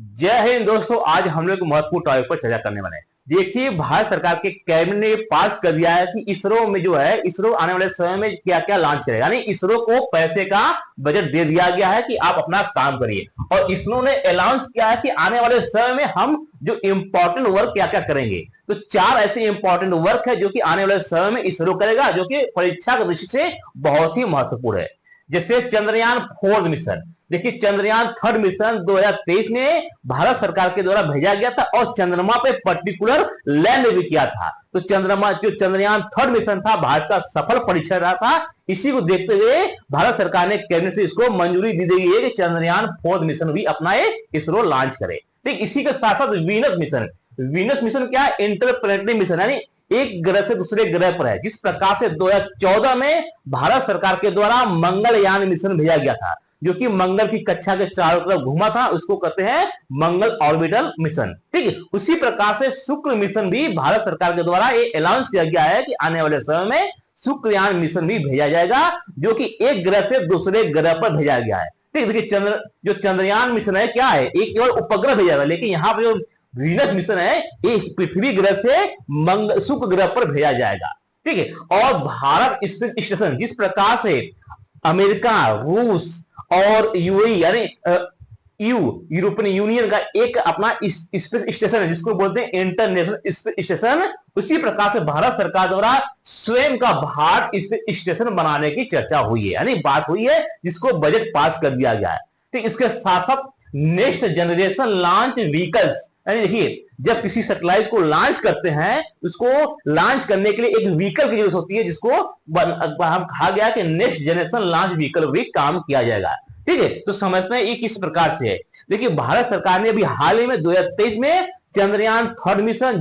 जय हिंद दोस्तों। आज हम लोग महत्वपूर्ण टॉपिक पर चर्चा करने वाले हैं। देखिए, भारत सरकार के कैबिनेट ने पास कर दिया है कि इसरो में जो है, इसरो आने वाले समय में क्या क्या लॉन्च करेगा। यानी इसरो को पैसे का बजट दे दिया गया है कि आप अपना काम करिए, और इसरो ने अनाउंस किया है कि आने वाले समय में हम जो इंपॉर्टेंट वर्क क्या क्या करेंगे। तो चार ऐसे इंपॉर्टेंट वर्क है जो कि आने वाले समय में इसरो करेगा, जो कि परीक्षा की दृष्टि से बहुत ही महत्वपूर्ण है। जैसे चंद्रयान 4 मिशन। देखिए, चंद्रयान 3 मिशन 2023 में भारत सरकार के द्वारा भेजा गया था और चंद्रमा पे पर्टिकुलर लैंड भी किया था। तो चंद्रमा जो चंद्रयान 3 मिशन था, भारत का सफल परीक्षण रहा था। इसी को देखते हुए भारत सरकार ने कैबिनेट से इसको मंजूरी दी गई है कि चंद्रयान 4 मिशन भी अपना इसरो लॉन्च करे। ठीक, इसी के साथ साथ वीनस मिशन। वीनस मिशन क्या है? इंटरप्लेनेटरी मिशन, यानी एक ग्रह से दूसरे ग्रह पर है। जिस प्रकार से 2014 में भारत सरकार के द्वारा मंगलयान मिशन भेजा गया था, जो कि मंगल की कक्षा के चारों तरफ घूमा था, उसको कहते हैं मंगल ऑर्बिटल मिशन। ठीक है, उसी प्रकार से शुक्र मिशन भी भारत सरकार के द्वारा ये अनाउंस किया गया है कि आने वाले समय में शुक्रयान मिशन भी भेजा जाएगा, जो कि एक ग्रह से दूसरे ग्रह पर भेजा गया है। ठीक, देखिए जो चंद्रयान मिशन है क्या है, एक केवल उपग्रह भेजा था, लेकिन यहाँ पर जो वीनस मिशन है ये पृथ्वी ग्रह से शुक्र ग्रह पर भेजा जाएगा। ठीक है, और भारत स्पेस स्टेशन, जिस प्रकार से अमेरिका, रूस और यूएई यानी यूरोपियन यूनियन का एक अपना स्पेस स्टेशन है जिसको बोलते हैं इंटरनेशनल स्पेस स्टेशन, उसी प्रकार से भारत सरकार द्वारा स्वयं का भारत स्पेस स्टेशन बनाने की चर्चा हुई है, यानी बात हुई है, जिसको बजट पास कर दिया गया है। ठीक, इसके साथ साथ नेक्स्ट जनरेशन लॉन्च व्हीकल्स, यानी देखिए, जब किसी सैटेलाइट को लॉन्च करते हैं, उसको लॉन्च करने के लिए एक व्हीकल की जरूरत होती है, जिसको हम कहा गया कि नेक्स्ट जनरेशन लॉन्च व्हीकल भी काम किया जाएगा। ठीक है, तो समझते हैं ये किस प्रकार से है। देखिए, भारत सरकार ने अभी हाल ही में 2023 में चंद्रयान 3 मिशन,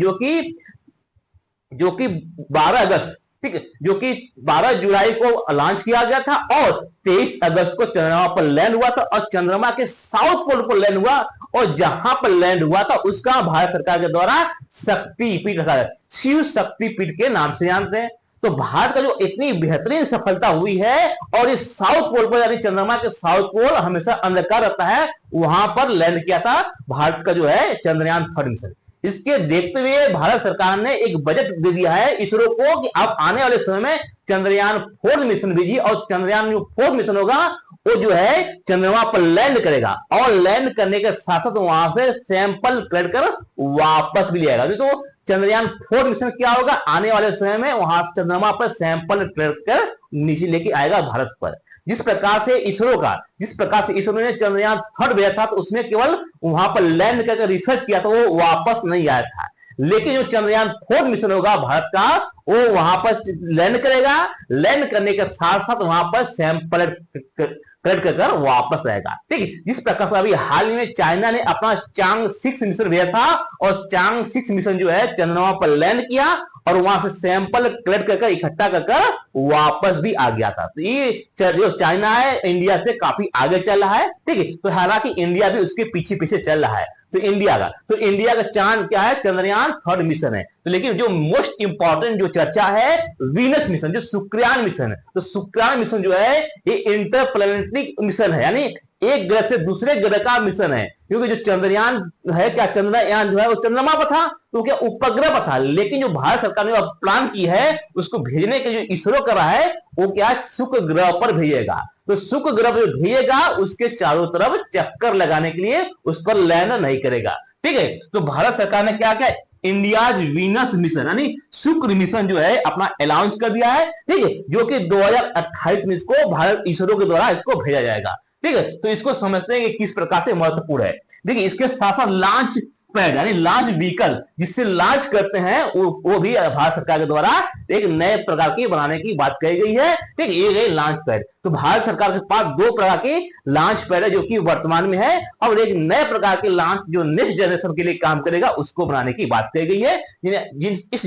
जो कि 12 अगस्त, ठीक है, जो कि 12 जुलाई को लॉन्च किया गया था और 23 अगस्त को चंद्रमा पर लैंड हुआ था, और चंद्रमा के साउथ पोल पर लैंड हुआ, और जहां पर लैंड हुआ था उसका भारत सरकार के द्वारा शक्तिपीठ रखा है, शिव शक्तिपीठ के नाम से जानते हैं। तो भारत का जो इतनी बेहतरीन सफलता हुई है, और इस साउथ पोल पर, यानी चंद्रमा के साउथ पोल हमेशा अंधकार रहता है, वहां पर लैंड किया था भारत का जो है चंद्रयान 3 मिशन। इसके देखते हुए भारत सरकार ने एक बजट दे दिया है इसरो को कि आप आने वाले समय में चंद्रयान 4 मिशन भेजिए, और चंद्रयान जो 4 मिशन होगा वो जो है चंद्रमा पर लैंड करेगा, और लैंड करने के साथ साथ वहां से सैंपल कलेक्ट कर वापस भी ले आएगा। तो चंद्रयान 4 मिशन क्या होगा, आने वाले समय में वहां चंद्रमा पर सैंपल कलेक्ट कर नीचे लेके आएगा भारत पर। जिस प्रकार से इसरो ने चंद्रयान 3 भेजा था, तो उसमें केवल वहां पर लैंड करके रिसर्च किया था, वो वापस नहीं आया था। लेकिन जो चंद्रयान 4 मिशन होगा भारत का, वो वहां पर लैंड करेगा, लैंड करने के साथ साथ वहां पर सैंपल कलेक्ट कर वापस आएगा। ठीक है, जिस प्रकार से अभी हाल में चाइना ने अपना चांग 6 मिशन भेजा था, और चांग 6 मिशन जो है चंद्रमा पर लैंड किया, और वहां से सैंपल कलेक्ट कर इकट्ठा कर वापस भी आ गया था। तो ये जो चाइना है इंडिया से काफी आगे चल रहा है। ठीक है, तो हालांकि इंडिया भी उसके पीछे पीछे चल रहा है। तो इंडिया का चांद क्या है, चंद्रयान 3 मिशन है। तो लेकिन जो मोस्ट इंपॉर्टेंट जो चर्चा है वीनस मिशन, जो शुक्रयान मिशन है। तो शुक्रयान मिशन जो है ये इंटरप्लेनेटरी मिशन है, यानी एक ग्रह से दूसरे ग्रह का मिशन है। क्योंकि जो चंद्रयान है क्या, चंद्रयान जो है वो चंद्रमा पर था, तो क्या उपग्रह पर था, लेकिन जो भारत सरकार ने प्लान की है उसको भेजने के जो इसरो कर रहा है, वो क्या शुक्र ग्रह पर भेजेगा। तो शुक्र ग्रह पर भेजेगा, उसके चारों तरफ चक्कर लगाने के लिए उस पर लैंड नहीं करेगा। ठीक है, तो भारत सरकार ने क्या किया, इंडियाज वीनस मिशन यानी शुक्र मिशन जो है अपना अनाउंस कर दिया है। ठीक है, जो कि 2028 में इसको भारत इसरो के द्वारा इसको भेजा जाएगा। ठीक है, तो इसको समझते हैं कि किस प्रकार से महत्वपूर्ण है। देखिए, इसके साथ साथ लॉन्च पैड यानी लॉन्च व्हीकल जिससे लॉन्च करते हैं, वो भी भारत सरकार के द्वारा एक नए प्रकार की बनाने की बात कही गई है। ठीक, ये गई लॉन्च पैड। तो भारत सरकार के पास 2 प्रकार के लॉन्च पैड है जो कि वर्तमान में है, और एक नए प्रकार के लॉन्च जो नेक्स्ट जनरेशन के लिए काम करेगा उसको बनाने की बात कही गई है। इस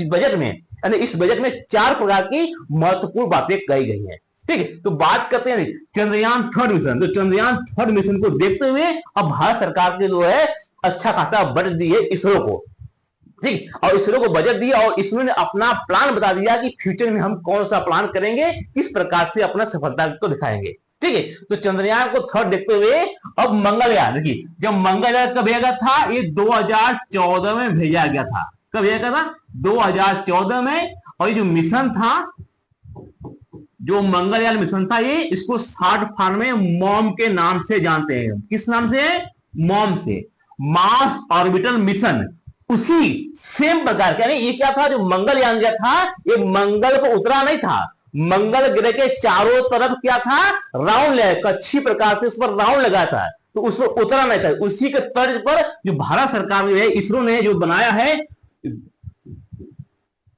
बजट में 4 प्रकार की महत्वपूर्ण बातें कही गई है। ठीक है, तो बात करते हैं चंद्रयान 3 मिशन। तो चंद्रयान 3 मिशन को देखते हुए अब भारत सरकार के जो है अच्छा खासा बजट दिए इसरो को। ठीक, और इसरो को बजट दिया, और इसरो ने अपना प्लान बता दिया कि फ्यूचर में हम कौन सा प्लान करेंगे, किस प्रकार से अपना सफलता को दिखाएंगे। ठीक है। तो चंद्रयान को थर्ड देखते हुए अब मंगलयान, देखिए जब मंगलयान कब भेजा गया था, ये 2014 में भेजा गया था। कब भेजा गया था? 2014 में। और ये जो मिशन था, जो मंगलयान मिशन था, ये इसको शॉर्ट फॉर्म में मॉम के नाम से जानते हैं। किस नाम से? मॉम से, मार्स ऑर्बिटल मिशन। उसी सेम प्रकार के, यानी ये क्या था, जो मंगलयान गया था, ये मंगल को उतरा नहीं था, मंगल ग्रह के चारों तरफ क्या था, राउंड लगा, कच्छी प्रकार से उस पर राउंड लगा था, तो उस पर उतरा नहीं था। उसी के तर्ज पर जो भारत सरकार ने, इसरो ने जो बनाया है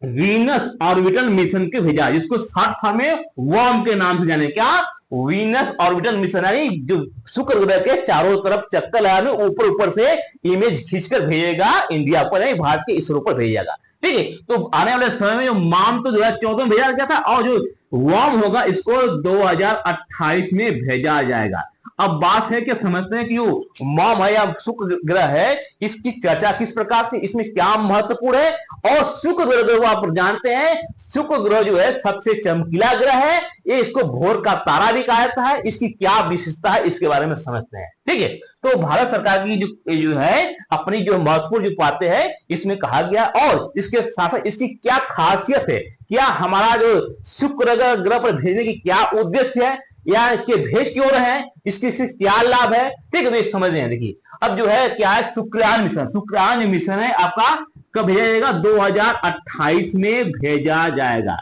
वीनस ऑर्बिटल मिशन के भेजा, जिसको शॉर्ट फॉर्म में वर्म के नाम से जाने। क्या? वीनस ऑर्बिटल मिशन, यानी जो शुक्र ग्रह के चारों तरफ चक्कर लगाने, ऊपर ऊपर से इमेज खींचकर भेजेगा इंडिया पर, नहीं भारत के इसरो पर भेजेगा। ठीक है। तो आने वाले समय में जो माम तो 2014 में भेजा गया था, और जो वर्म होगा इसको 2028 में भेजा जाएगा। अब बात है कि समझते हैं कि वो मॉम है या शुक्र ग्रह है, इसकी चर्चा किस प्रकार से, इसमें क्या महत्वपूर्ण है। और शुक्र ग्रह को आप जानते हैं, शुक्र ग्रह जो है सबसे चमकीला ग्रह है, ये इसको भोर का तारा भी कहा जाता है। इसकी क्या विशेषता है, इसके बारे में समझते हैं। ठीक है। तो भारत सरकार की जो है अपनी जो महत्वपूर्ण जो बातें हैं इसमें कहा गया, और इसके साथ इसकी क्या खासियत है, क्या हमारा जो शुक्र ग्रह पर भेजने की क्या उद्देश्य है, या के भेज क्यों रहे हैं, इसके क्या लाभ है। ठीक है। तो ये समझ रहे हैं। देखिए अब जो है क्या है, शुक्रायन मिशन। शुक्रायन मिशन है आपका कब भेजा जाएगा? 2028 में भेजा जाएगा।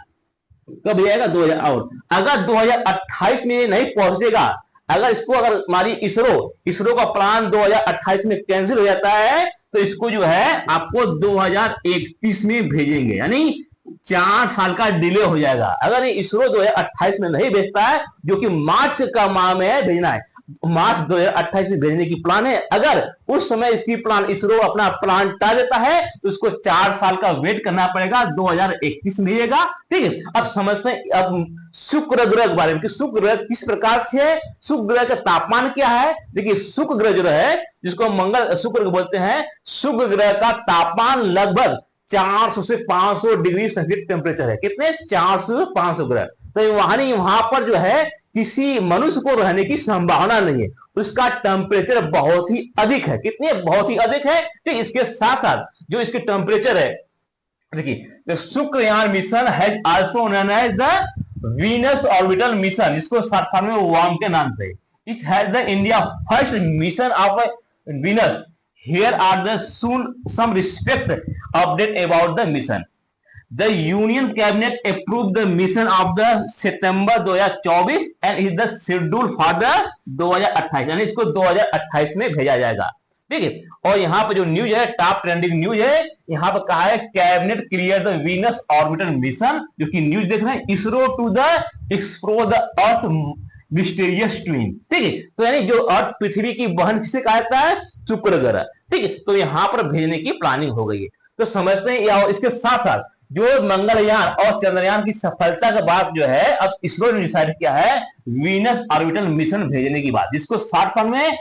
कब भेजा जाएगा? 2000। और अगर 2028 में नहीं पहुंचेगा, अगर इसको, अगर हमारी इसरो का प्लान 2028 में कैंसिल हो जाता है, तो इसको जो है आपको 2031 में भेजेंगे, यानी 4 साल का डिले हो जाएगा। अगर ये इसरो 2028 में नहीं भेजता है, जो कि मार्च का माह में है भेजना है, मार्च 2028 में भेजने की प्लान है, अगर उस समय इसकी प्लान, इसरो अपना प्लान टाल देता है, तो इसको 4 साल का वेट करना पड़ेगा, 2031 में भेजेगा। ठीक है। अब समझते हैं अब शुक्र ग्रह के बारे में कि शुक्र ग्रह किस प्रकार से है, शुक्र ग्रह का तापमान क्या है। देखिए शुक्र ग्रह जो है, जिसको मंगल शुक्र बोलते हैं, शुक्र ग्रह का तापमान लगभग 400 से 500 डिग्री सेंटीग्रेड टेम्परेचर है। कितने? 400 से 500 ग्रह। तो वहां पर जो है किसी मनुष्य को रहने की संभावना नहीं है, उसका टेम्परेचर बहुत ही अधिक है। कितने? बहुत ही अधिक है। तो इसके साथ साथ जो इसके टेम्परेचर है, देखिए Shukrayaan mission has also known as the Venus orbital mission, इसको शॉर्ट फॉर्म में वर्म के नाम से। It has the India first mission of Venus. Here are the soon some respect update about the mission. The Union Cabinet approved the mission of the September 2024 and is the schedule for the 2028, यानी इसको 2028 में भेजा जाएगा। ठीक है। और यहाँ पे जो न्यूज है, टॉप ट्रेंडिंग न्यूज है, यहाँ पर कहा है cabinet clear the Venus orbital mission, जो कि न्यूज देख रहे हैं, ISRO to the explore the Earth mysterious twin. ठीक है। तो यानी जो अर्थ पृथ्वी की बहन किसे कहा जाता है? शुक्र ग्रह। ठीक है। तो यहां पर भेजने की प्लानिंग हो गई है। तो समझते हैं, या इसके साथ साथ जो मंगलयान और चंद्रयान की सफलता के बाद जो है, अब इसरो ने डिसाइड किया है वीनस ऑर्बिटल मिशन भेजने की बात, जिसको शॉर्ट फॉर्म में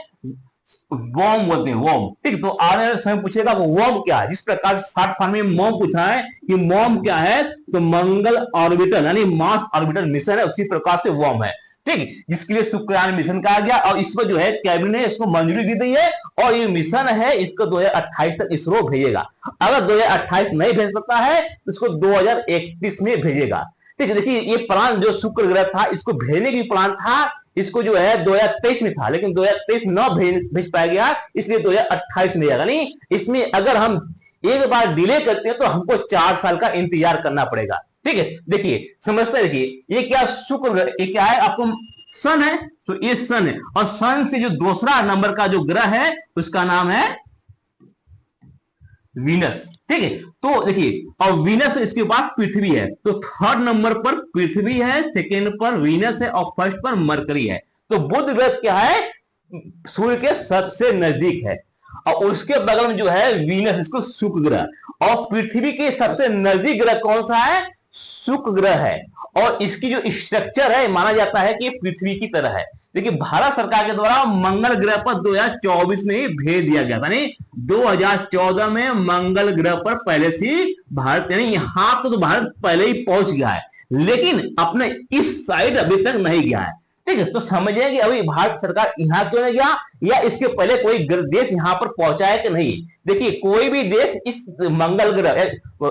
वॉर्म बोलते हैं, वॉर्म। ठीक। तो आने वाले समय पूछेगा वो वॉर्म क्या है, जिस प्रकार से शॉर्ट फॉर्म में मॉम पूछा है कि मॉम क्या है, तो मंगल ऑर्बिटल यानी मार्स ऑर्बिटल मिशन है, उसी प्रकार से वॉर्म है। ठीक है। जिसके लिए शुक्रयान मिशन कहा गया, और इस पर जो है कैबिनेट ने इसको मंजूरी दी है, और ये मिशन है, इसको 2028 तक इसरो भेजेगा। अगर 2028 नहीं भेज सकता है, तो इसको 2031 में भेजेगा। ठीक है। देखिए ये प्लान जो शुक्र ग्रह था, इसको भेजने की प्लान था, इसको जो है 2023 में था, लेकिन 2023 में न भेज पाया गया, इसलिए 2028 में जाएगा। नहीं, इसमें अगर हम एक बार डिले करते हैं, तो हमको 4 साल का इंतजार करना पड़ेगा। ठीक है। देखिए समझते हैं, देखिए ये क्या शुक्र ग्रह, ये क्या है, आपको सन है, तो ये सन है, और सन से जो दूसरा नंबर का जो ग्रह है, उसका नाम है वीनस। ठीक है। तो देखिए, और वीनस इसके पास पृथ्वी है, तो थर्ड नंबर पर पृथ्वी है, सेकेंड पर वीनस है, और फर्स्ट पर मरकरी है। तो बुध ग्रह क्या है, सूर्य के सबसे नजदीक है, और उसके बगल में जो है वीनस, इसको शुक्र ग्रह, और पृथ्वी के सबसे नजदीक ग्रह कौन सा है, शुक्र ग्रह है। और इसकी जो स्ट्रक्चर है, माना जाता है कि पृथ्वी की तरह है। देखिए भारत सरकार के द्वारा मंगल ग्रह पर 2024 में ही भेज दिया गया था, नहीं 2014 में मंगल ग्रह पर पहले से भारत, यानी यहां तो भारत पहले ही पहुंच गया है, लेकिन अपने इस साइड अभी तक नहीं गया है। ठीक है, तो समझिए कि अभी भारत सरकार यहाँ क्यों नहीं गया, या इसके पहले कोई देश यहाँ पर पहुंचा है कि नहीं। देखिए कोई भी देश इस मंगल ग्रह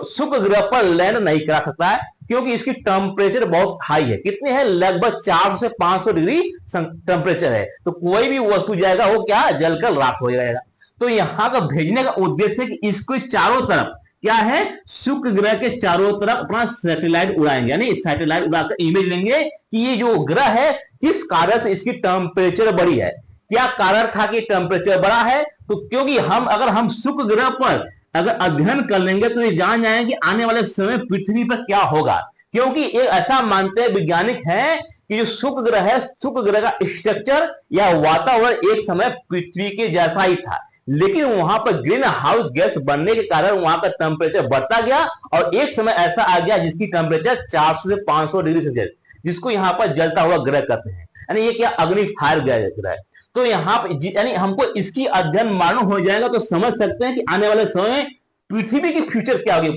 शुक्र ग्रह पर लैंड नहीं करा सकता है, क्योंकि इसकी टेम्परेचर बहुत हाई है। कितने हैं, लगभग 400 से 500 डिग्री टेम्परेचर है। तो कोई भी वस्तु जाएगा वो क्या जलकर राख हो जाएगा। तो यहाँ का भेजने का उद्देश्य है कि इसको चारों तरफ क्या है, शुक्र ग्रह के चारों तरफ अपना सैटेलाइट उड़ाएंगे, यानी सैटेलाइट उड़ाकर इमेज लेंगे कि ये जो ग्रह है किस कारण से इसकी टेम्परेचर बढ़ी है। क्या कारण था कि टेम्परेचर बढ़ा है, तो क्योंकि अगर हम शुक्र ग्रह पर अगर अध्ययन कर लेंगे तो ये जान जाएंगे कि आने वाले समय पृथ्वी पर क्या होगा। क्योंकि एक ऐसा मानते हैं वैज्ञानिक है कि जो शुक्र ग्रह है, शुक्र ग्रह का स्ट्रक्चर या वातावरण एक समय पृथ्वी के जैसा ही था, लेकिन वहां पर ग्रीन हाउस गैस बनने के कारण वहां का टेम्परेचर बढ़ता गया और एक समय ऐसा आ गया जिसकी टेम्परेचर 400 से 500 डिग्री सेल्सियस, जिसको यहाँ पर जलता हुआ ग्रह कहते हैं, यानी ये क्या अग्नि फायर ग्रह है। तो यहाँ पर यानी हमको इसकी अध्ययन मालूम हो जाएगा तो समझ सकते हैं कि आने वाले समय पृथ्वी की फ्यूचर क्या होगी,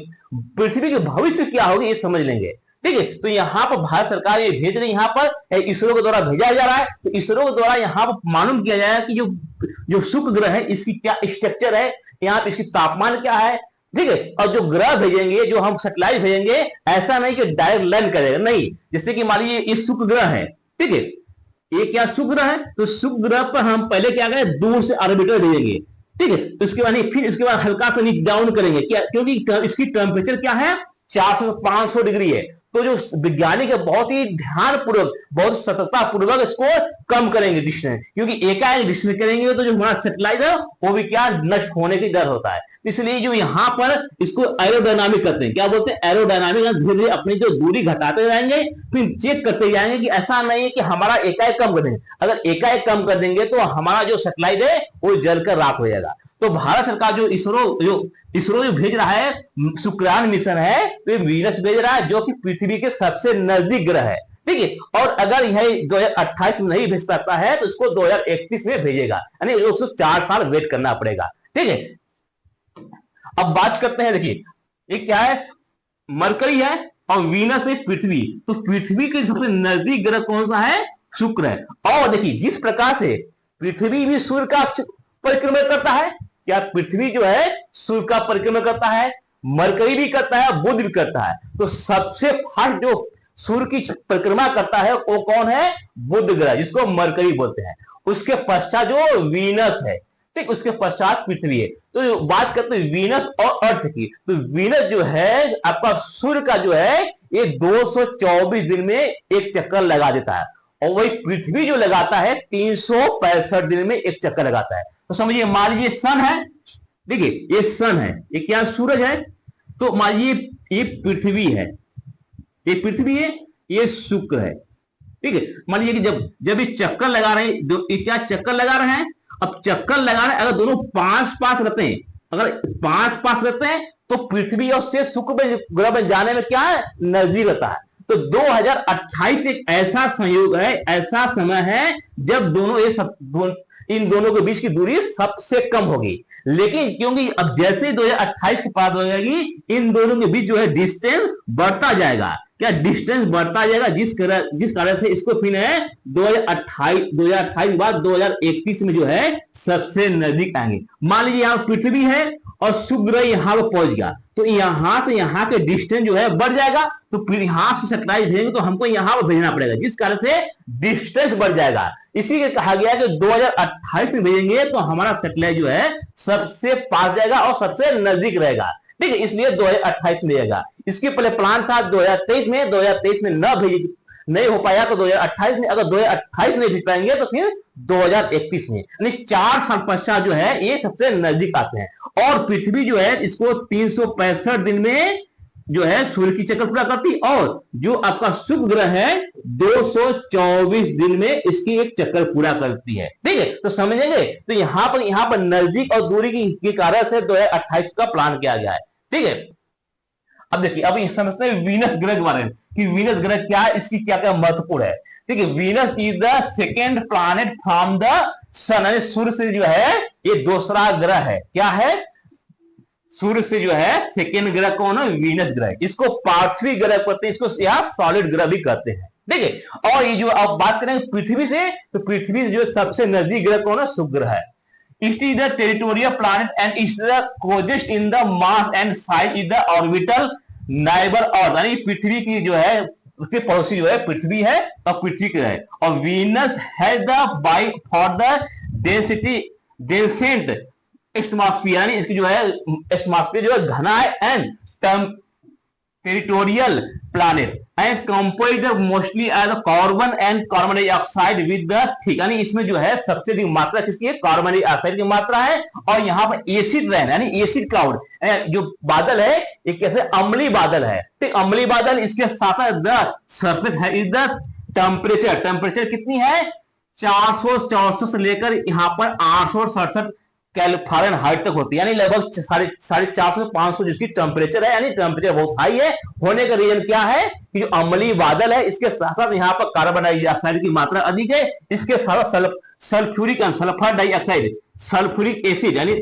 पृथ्वी के भविष्य क्या होगी, ये समझ लेंगे। ठीक है, तो यहाँ पर भारत सरकार ये भेज रही, यहाँ पर इसरो के द्वारा भेजा जा रहा है। तो इसरो के द्वारा यहाँ पर मालूम किया जाएगा कि जो शुक्र ग्रह है इसकी क्या स्ट्रक्चर है, यहाँ पे इसकी तापमान क्या है। ठीक है, और जो ग्रह भेजेंगे, जो हम सैटेलाइट भेजेंगे, ऐसा नहीं कि डायरेक्ट लैंड करेगा, नहीं। जैसे कि मान लीजिए ये शुक्र ग्रह है, ठीक है, ये क्या शुक्र ग्रह है, तो शुक्र ग्रह पर हम पहले क्या करें, दूर से ऑर्बिटर भेजेंगे। ठीक है, तो इसके बाद फिर इसके बाद हल्का सा नीचे डाउन करेंगे, क्या, क्योंकि इसकी टेम्परेचर क्या है 400 से 500 डिग्री है। तो जो वैज्ञानिक है बहुत ही ध्यान पूर्वक, बहुत सतर्कता पूर्वक इसको कम करेंगे डिस्टेंस, क्योंकि एकाएक डिस्टेंस करेंगे तो जो हमारा सैटेलाइट है वो भी क्या नष्ट होने की डर होता है। इसलिए जो यहाँ पर इसको एरोडायनामिक करते हैं, क्या बोलते हैं एरोडायनामिक, धीरे धीरे अपनी जो दूरी घटाते जाएंगे, फिर चेक करते जाएंगे कि ऐसा नहीं है कि हमारा एकाएक कम कर देंगे। अगर एकाएक कम कर देंगे तो हमारा जो सैटेलाइट है वो जलकर राख हो जाएगा। तो भारत सरकार जो इसरो जो भेज रहा है शुक्रान मिशन है, तो ये वीनस भेज रहा है जो कि पृथ्वी के सबसे नजदीक ग्रह है। ठीक है, और अगर यह 2028 में नहीं भेज पाता है तो इसको 2031 में भेजेगा, यानी उसको 4 साल वेट करना पड़ेगा। ठीक है, अब बात करते हैं, देखिए ये क्या है, मरकरी है और वीनस है पृथ्वी। तो पृथ्वी के सबसे नजदीक ग्रह कौन सा है, शुक्र है। और देखिए जिस प्रकार से पृथ्वी भी सूर्य का परिक्रमा करता है, क्या पृथ्वी जो है सूर्य का परिक्रमा करता है, मरकरी भी करता है, बुध भी करता है। तो सबसे फास्ट जो सूर्य की परिक्रमा करता है वो कौन है, बुध ग्रह, जिसको मरकरी बोलते हैं। उसके पश्चात जो वीनस है, ठीक, उसके पश्चात पृथ्वी है। तो बात करते हैं वीनस और अर्थ की, तो वीनस जो है आपका सूर्य का जो है ये 224 दिन में एक चक्कर लगा देता है, और वही पृथ्वी जो लगाता है 365 दिन में एक चक्कर लगाता है। तो समझिए मान लीजिए सन है, देखिए ये सन है, ये क्या सूरज है, तो मान लीजिए ये पृथ्वी है, ये पृथ्वी है, ये शुक्र है। ठीक है, मान लीजिए कि जब ये चक्कर लगा रहे हैं, ये क्या चक्कर लगा रहे हैं, अब चक्कर लगा रहे हैं, अगर दोनों पास पास रहते हैं, अगर पास पास रहते हैं तो पृथ्वी और से शुक्र ग्रह में जाने में क्या है, नजदीक रहता है। तो 2028 एक ऐसा संयोग है, ऐसा समय है जब इन दोनों के बीच की दूरी सबसे कम होगी। लेकिन क्योंकि अब जैसे 2028 के पास हो जाएगी, इन दोनों के बीच जो है डिस्टेंस बढ़ता जाएगा, क्या डिस्टेंस बढ़ता जाएगा, जिस कारण से इसको फिर है 2028 के बाद 2031 में जो है सबसे नजदीक आएंगे। मान लीजिए यहाँ पृथ्वी है और शुक्र यहाँ पर पहुंच गया, तो यहां से यहाँ के डिस्टेंस जो है बढ़ जाएगा, तो फिर यहां से सैटेलाइट भेजेंगे तो हमको यहां पर भेजना पड़ेगा, जिस कारण से डिस्टेंस बढ़ जाएगा। इसी के कहा गया कि 2028 में भेजेंगे तो हमारा सैटेलाइट जो है सबसे पास जाएगा और सबसे नजदीक रहेगा। ठीक है, इसलिए 2028 में भेजेगा। इसके पहले प्लान था 2023 में नहीं हो पाया तो 2028 में, अगर 2028 नहीं भेज पाएंगे तो फिर 2031 में, यानी 4 साल पश्चात जो है ये सबसे नजदीक आते हैं। और पृथ्वी जो है इसको 365 दिन में जो है सूर्य की चक्कर पूरा करती, और जो आपका शुक्र ग्रह है 224 दिन में इसकी एक चक्कर पूरा करती है। ठीक है, तो समझेंगे, तो यहां पर नजदीक और दूरी के कारण से 2028 का प्लान किया गया है। ठीक है, अब देखिए अब समझते हैं वीनस ग्रह के बारे में कि वीनस ग्रह क्या है, इसकी क्या क्या महत्वपूर्ण है। ठीक है, Venus is the second planet from the sun, सूर्य से जो है ये दूसरा ग्रह है। क्या है, सूर्य से जो है सेकेंड ग्रह कौन है, वीनस ग्रह। इसको पार्थिव ग्रह कहते हैं, इसको यहाँ सॉलिड ग्रह भी कहते हैं। ठीक है। और ये जो अब बात करें पृथ्वी से, तो पृथ्वी से जो सबसे नजदीक ग्रह कौन है? शुक्र ग्रह है। It is the territorial planet and it's the closest in the mass and size is the orbital neighbour earth, यानी पृथ्वी की जो है उसके पड़ोसी जो है पृथ्वी है और पृथ्वी का है। और Venus has the by far the density densest atmosphere, यानी इसकी जो है एटमॉस्फेयर जो है घना है and territorial planet and composed mostly as carbon and carbon dioxide with the thick, यानी इसमें जो है सबसे अधिक मात्रा किसकी है? कार्बन डाइऑक्साइड की मात्रा है। और यहाँ पर एसिड रेन यानी एसिड क्लाउड जो बादल है एक कैसे अम्लीय बादल है, ठीक। अम्लीय बादल, इसके साथ द सरफेस है इज द टेम्परेचर, टेम्परेचर कितनी है? 464 से लेकर यहाँ पर 867 फ़ारेनहाइट तक होती है, यानी लगभग 450 से 500 जिसकी टेम्परेचर है, यानी टेम्परेचर बहुत हाई है। होने का रीजन क्या है कि जो अम्लीय बादल है इसके साथ साथ यहाँ पर कार्बन डाइऑक्साइड की मात्रा अधिक है, इसके साथ sulphuric sulphur dioxide sulphuric acid यानी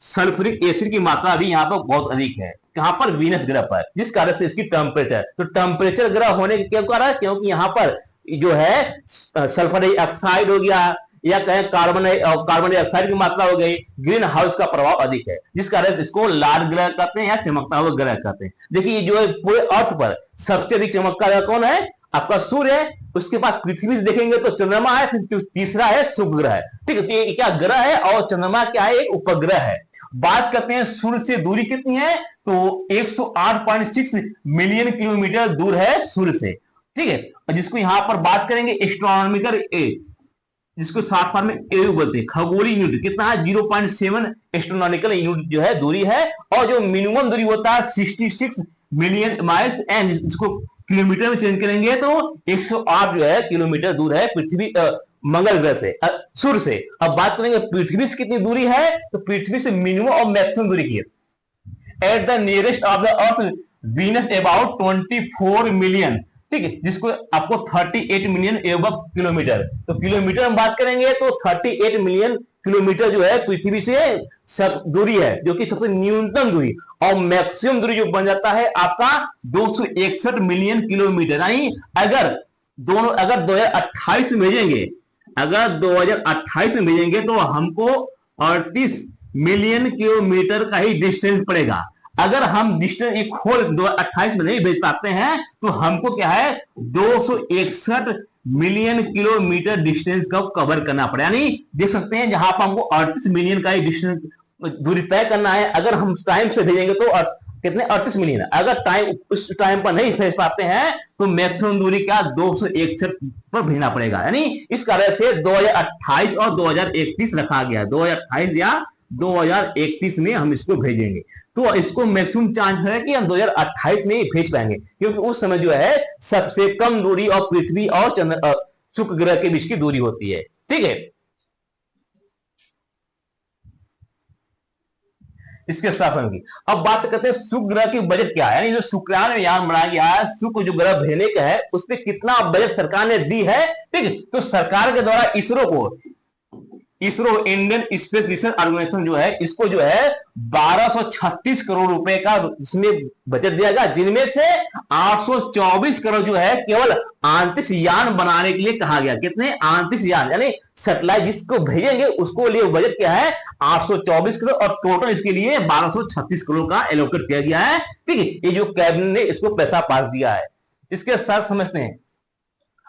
सल्फ्यूरिक एसिड की मात्रा भी यहाँ पर बहुत अधिक है। कहां पर? वीनस ग्रह पर, जिस कारण से इसकी टेम्परेचर, तो टेम्परेचर ग्रह होने के क्या कारण? क्योंकि यहाँ पर जो है सल्फर डाइऑक्साइड हो गया या कहें कार्बन डाइऑक्साइड की मात्रा हो गई, ग्रीन हाउस का प्रभाव अधिक है, जिस कारण इसको लाल ग्रह कहते हैं या चमकता हुआ ग्रह कहते हैं। देखिए जो है पूरे अर्थ पर सबसे अधिक चमकता ग्रह कौन है? आपका सूर्य है। उसके बाद पृथ्वी से देखेंगे तो चंद्रमा है, फिर तीसरा है शुक्र ग्रह है, ठीक है। तो ये क्या ग्रह है और चंद्रमा क्या है? एक उपग्रह है। बात करते हैं सूर्य से दूरी कितनी है, तो 108.6 मिलियन किलोमीटर दूर है सूर्य से, ठीक है। और जिसको यहां पर बात करेंगे एस्ट्रोनॉमिकल जिसको शॉर्ट फॉर्म में एयू बोलते हैं, खगोलीय यूनिट कितना है? 0.7 एस्ट्रोनॉमिकल यूनिट जो है दूरी है। और जो मिनिमम दूरी होता है 66 मिलियन माइल्स एंड जिसको किलोमीटर में चेंज करेंगे तो 108 जो है किलोमीटर दूर है पृथ्वी मंगल ग्रह से, सूर्य से। अब बात करेंगे पृथ्वी से कितनी दूरी है, तो पृथ्वी से मिनिमम और मैक्सिमम दूरी की है। At the nearest of the earth Venus about 24 million, ठीक है, जिसको आपको 38 मिलियन एबव किलोमीटर, तो किलोमीटर में बात करेंगे तो 38 मिलियन किलोमीटर जो है पृथ्वी से सब दूरी है, जो कि सबसे न्यूनतम दूरी। और मैक्सिमम दूरी जो बन जाता है आपका 261 मिलियन किलोमीटर, यानी अगर 2028 में भेजेंगे, अगर 2028 में भेजेंगे तो हमको 38 मिलियन किलोमीटर का ही डिस्टेंस पड़ेगा। अगर हम डिस्टेंस एक होल 2028 में नहीं भेज पाते हैं तो हमको क्या है 261 मिलियन किलोमीटर डिस्टेंस का कवर करना पड़ेगा। यानी देख सकते हैं जहां पर हमको 38 मिलियन का ही डिस्टेंस दूरी तय करना है, अगर हम टाइम से भेजेंगे तो कितने 38 मिलियन, अगर टाइम उस टाइम पर नहीं भेज पाते हैं तो मैक्सिमम दूरी क्या 261 पर भेजना पड़ेगा। यानी इस कारण से 2028 और 2031 रखा गया, 2028 या 2031 में हम इसको भेजेंगे, तो इसको मैक्सिमम चांस है कि हम 2028 में ही भेज पाएंगे, क्योंकि उस समय जो है सबसे कम दूरी और पृथ्वी और शुक्र ग्रह के बीच की दूरी होती है, ठीक है। इसके साथ होगी। अब बात करते हैं शुक्र ग्रह की बजट क्या है, यानी जो शुक्रान यान बनाया गया है, शुक्र जो ग्रह भेजने का है उस पर कितना बजट सरकार ने दी है, ठीक है। तो सरकार के द्वारा ISRO Indian Space Research Organisation जो है इसको जो है 1236 करोड़ रुपए का इसमें बजट दिया गया, जिनमें से 824 करोड़ जो है केवल अंतरिक्ष यान बनाने के लिए कहा गया। कितने? अंतरिक्ष यान यानी सैटेलाइट जिसको भेजेंगे उसको लिए बजट क्या है 824 करोड़, और टोटल इसके लिए 1236 करोड़ का एलोकेट किया गया है, ठीक है। ये जो कैबिनेट ने इसको पैसा पास दिया है, इसके साथ समझते हैं।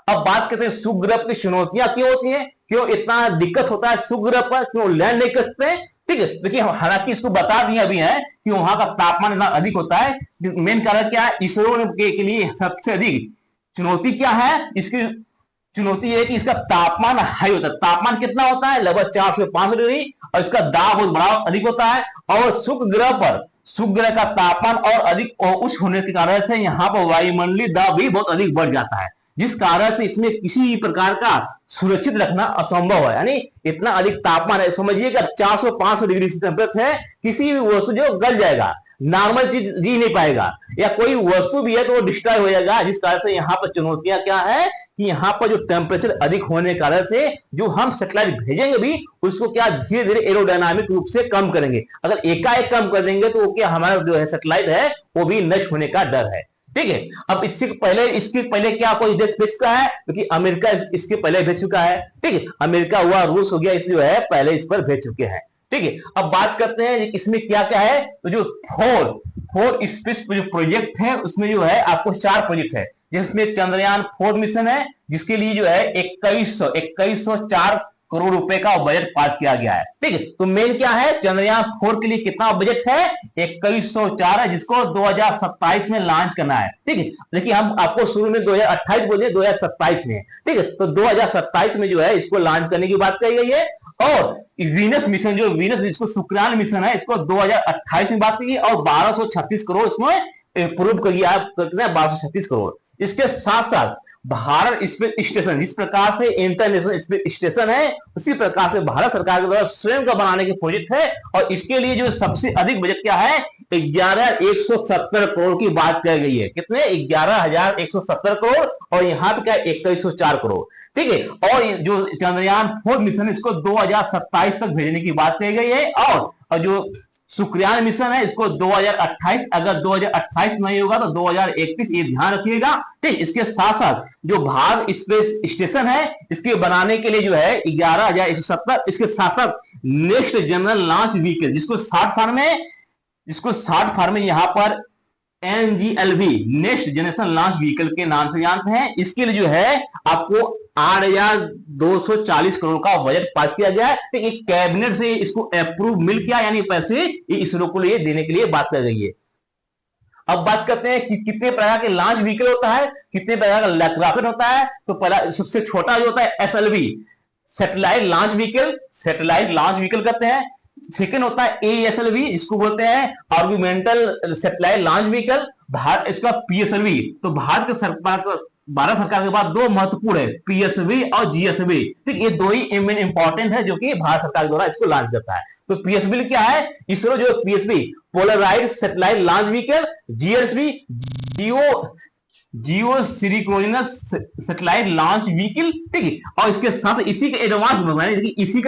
अब बात करते हैं शुक्र ग्रह की चुनौतियां क्यों होती हैं, क्यों इतना दिक्कत होता है शुक्र ग्रह पर, क्यों लैंड नहीं कर सकते, ठीक है। देखिए हालांकि इसको बता दिए अभी है कि वहां का तापमान इतना अधिक होता है। मेन कारण क्या है, इसरो के लिए सबसे अधिक चुनौती क्या है, इसकी चुनौती है कि इसका तापमान हाई होता है। तापमान कितना होता है? लगभग 400 से 500 डिग्री, और इसका दाब बहुत बड़ा अधिक होता है। और शुक्र ग्रह का तापमान और अधिक उच्च होने के कारण से यहाँ पर वायुमंडलीय दाब भी बहुत अधिक बढ़ जाता है, जिस कारण से इसमें किसी भी प्रकार का सुरक्षित रखना असंभव है। यानी इतना अधिक तापमान है, समझिएगा 400-500 डिग्री टेम्परेचर है, किसी भी वस्तु जो गल जाएगा, नॉर्मल चीज जी नहीं पाएगा, या कोई वस्तु भी है तो वो डिस्ट्रॉय हो जाएगा। जिस कारण से यहाँ पर चुनौतियां क्या है कि यहाँ पर जो टेम्परेचर अधिक होने के कारण से जो हम सैटेलाइट भेजेंगे भी उसको क्या धीरे धीरे एरोडायनामिक रूप से कम करेंगे। अगर एकाएक कम कर देंगे तो क्या हमारा जो है सैटेलाइट है वो भी नष्ट होने का डर है। ठीक है। अब इसके पहले क्या कोई देश भेज चुका है, क्योंकि अमेरिका इसके पहले भेज चुका है। ठीक है, अमेरिका हुआ, रूस हो गया, इसलिए है पहले इस पर भेज चुके हैं। ठीक है, अब बात करते हैं इसमें क्या क्या है। तो जो फोर स्पेस जो प्रोजेक्ट है उसमें जो है आपको 4 प्रोजेक्ट है, जिसमें चंद्रयान 4 मिशन है, जिसके लिए जो है 2104 करोड़ रुपए का बजट पास किया गया है। ठीक है, तो मेन क्या है, चंद्रयान 4 के लिए कितना बजट है, 2104 है, जिसको 2027 में लॉन्च करना है। ठीक है, देखिए हम आपको शुरू में 2028 बोले, 2027 में। ठीक है, तो 2027 में जो है इसको लॉन्च करने की बात कही गई है। और वीनस मिशन, जो वीनस जिसको शुक्रान मिशन है, इसको 2028 में बात की और 1236 करोड़ इसमें प्रूव कर दिया, 1236 करोड़। इसके साथ साथ भारत स्पेस स्टेशन, जिस प्रकार से इंटरनेशनल स्पेस स्टेशन है, उसी प्रकार से भारत सरकार के द्वारा स्वयं का बनाने के प्रोजेक्ट है। और इसके लिए जो सबसे अधिक बजट क्या है, 11,170 करोड़ की बात की गई है। कितने, 11,170 करोड़, और यहाँ पे क्या 2104 करोड़। ठीक है, और जो चंद्रयान 4 मिशन इसको 2027 तक भेजने की बात कही गई है। और जो शुक्रान मिशन है इसको 2028, अगर 2028 नहीं होगा तो 2031, ये ध्यान रखिएगा। ठीक, इसके साथ साथ जो भारत स्पेस स्टेशन है, इसके बनाने के लिए जो है 11,170, इसके साथ साथ नेक्स्ट जनरल लॉन्च व्हीकल, जिसको शॉर्ट फॉर्म में यहां पर NGLV, next generation launch vehicle के नाम से जानते हैं। इसके लिए जो है आपको 8,240 करोड़ का बजट पास किया गया है। तो एक कैबिनेट से इसको अप्रूव मिल गया, यानी पैसे इसरो को लिए देने के लिए बात कर गई है। अब बात करते हैं कि कितने प्रकार के लॉन्च व्हीकल होता है, कितने प्रकार का रॉकेट होता है। तो पहला सबसे छोटा जो होता है SLV, सैटेलाइट लॉन्च व्हीकल कहते हैं। सेकेंड होता है ASLV, जिसको बोलते हैं ऑर्बिमेंटल सैटेलाइट लॉन्च व्हीकल। भारत इसका PSLV, तो भारत सरकार के बाद 2 महत्वपूर्ण है, PSLV और GSLV। ठीक, ये 2 ही इंपॉर्टेंट है जो कि भारत सरकार द्वारा इसको लॉन्च करता है। तो PSLV क्या है, इसरो जो PSLV polarised satellite launch vehicle, GSLV geo synchronous satellite launch vehicle. ठीक है, और इसके साथ इसी का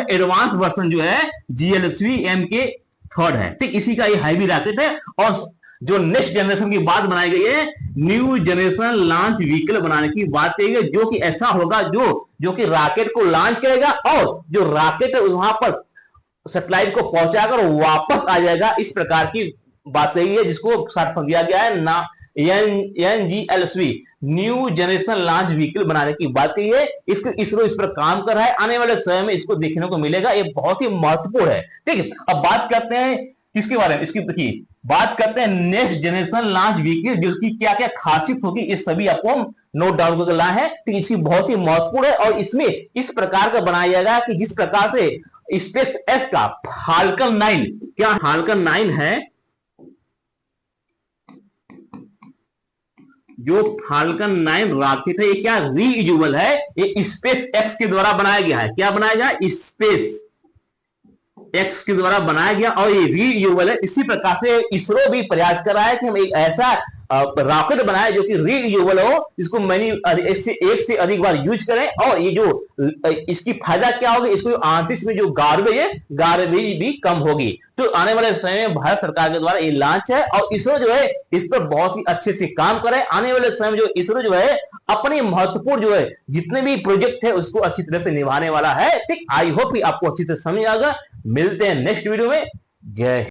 एडवांस वर्जन जो है GLSV MK 3 है। ठीक, इसी का ये हैवी रॉकेट है। और जो नेक्स्ट जनरेशन की बात बनाई गई है, न्यू जनरेशन लॉन्च व्हीकल बनाने की बात कही गई, जो कि ऐसा होगा जो कि रॉकेट को लॉन्च करेगा और जो रॉकेट है वहां पर सैटेलाइट को पहुंचाकर वापस आ जाएगा। इस प्रकार की बात कही है, जिसको शॉर्ट फॉर्म दिया गया है ना NGLSV, new generation launch vehicle बनाने की बात कही है। इसरो इस पर काम कर रहा है, आने वाले समय में इसको देखने को मिलेगा। ये बहुत ही महत्वपूर्ण है। ठीक है, अब बात करते हैं किसके बारे में, इसकी देखिए बात करते हैं नेक्स्ट जनरेशन लॉन्च व्हीकल, जिसकी क्या क्या खासियत होगी, ये सभी आपको नोट डाउन करके लाए हैं। ठीक, इसकी बहुत ही महत्वपूर्ण है। और इसमें इस प्रकार का बनाया जाएगा कि जिस प्रकार से स्पेस एक्स का फाल्कन 9, क्या फाल्कन 9 है, जो फाल्कन 9 रॉकेट है, ये क्या रीयूजेबल है, ये स्पेस एक्स के द्वारा बनाया गया है। क्या बनाया गया, स्पेस एक्स के द्वारा बनाया गया और ये रीयूजेबल है। इसी प्रकार से इसरो भी प्रयास कर रहा है कि हम एक ऐसा रॉकेट बनाए जो कि रीयूजेबल हो, इसको एक से अधिक बार यूज करें। और ये जो इसकी फायदा क्या होगी, इसको अंतरिक्ष में जो गार्बेज भी कम होगी। तो आने वाले समय में भारत सरकार के द्वारा ये लॉन्च है और इसरो जो है इस पर बहुत ही अच्छे से काम करे। आने वाले समय में जो इसरो जो है अपनी महत्वपूर्ण जो है जितने भी प्रोजेक्ट है उसको अच्छी तरह से निभाने वाला है। ठीक, आई होप कि आपको अच्छी तरह समझ आएगा। मिलते हैं नेक्स्ट वीडियो में। जय